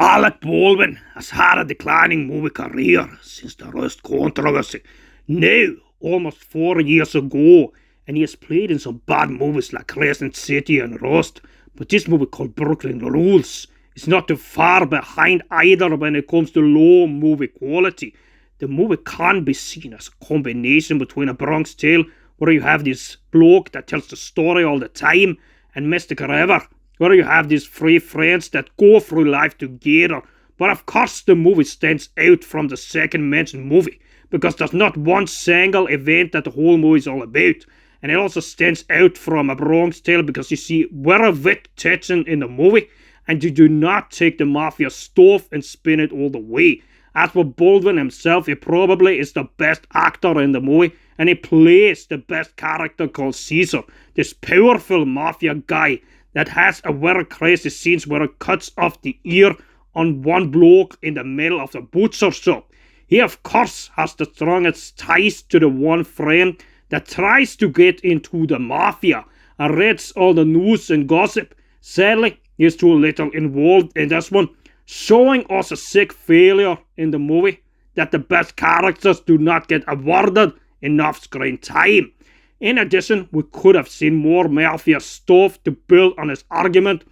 Alec Baldwin has had a declining movie career since the Rust controversy. Now, almost 4 years ago, and he has played in some bad movies like Crescent City and Rust, but this movie called Brooklyn Rules is not too far behind either when it comes to low movie quality. The movie can be seen as a combination between A Bronx Tale, where you have this bloke that tells the story all the time, and Mystic River, where you have these three friends that go through life together. But of course the movie stands out from the second mentioned movie, because there's not one single event that the whole movie is all about. And it also stands out from A Bronx Tale because you see very wit tension in the movie, and you do not take the mafia stuff and spin it all the way. As for Baldwin himself, he probably is the best actor in the movie, and he plays the best character called Caesar, this powerful mafia guy that has a very crazy scenes where it cuts off the ear on one bloke in the middle of the butcher shop. He of course has the strongest ties to the one friend that tries to get into the mafia and reads all the news and gossip. Sadly, he is too little involved in this one, showing us a sick failure in the movie that the best characters do not get awarded enough screen time. In addition, we could have seen more mafia stuff to build on his argument,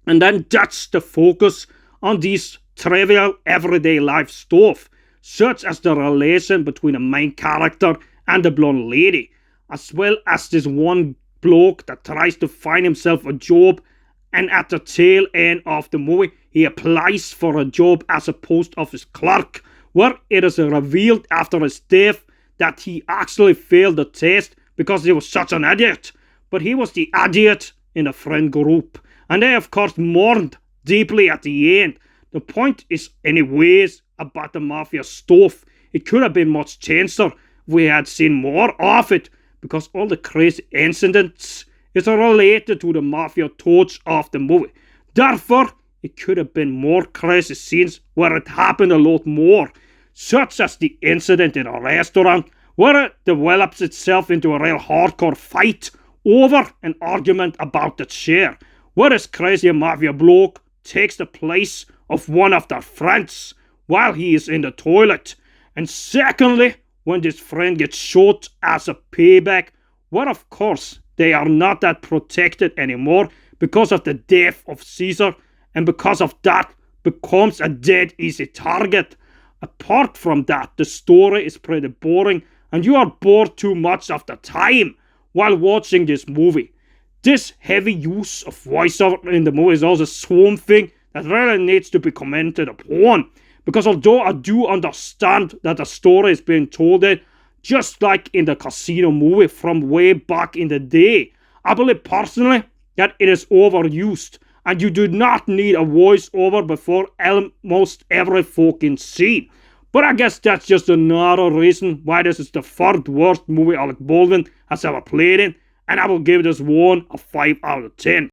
and then judge the focus on these trivial everyday life stuff, such as the relation between the main character and the blonde lady, as well as this one bloke that tries to find himself a job, and at the tail end of the movie he applies for a job as a post office clerk, where it is revealed after his death that he actually failed the test because he was such an idiot. But he was the idiot in the friend group, and they of course mourned deeply at the end. The point is anyways about the mafia stuff. It could have been much changer if we had seen more of it, because all the crazy incidents is related to the mafia touch of the movie. Therefore, it could have been more crazy scenes where it happened a lot more, such as the incident in a restaurant where it develops itself into a real hardcore fight over an argument about the chair, where this crazy mafia bloke takes the place of one of their friends while he is in the toilet. And secondly, when this friend gets shot as a payback, where of course they are not that protected anymore because of the death of Caesar, and because of that becomes a dead easy target. Apart from that, the story is pretty boring, and you are bored too much of the time while watching this movie. This heavy use of voiceover in the movie is also something that really needs to be commented upon, because although I do understand that the story is being told in, just like in the Casino movie from way back in the day, I believe personally that it is overused, and you do not need a voiceover before almost every fucking scene. But I guess that's just another reason why this is the third worst movie Alec Baldwin has ever played in, and I will give this one a 5 out of 10.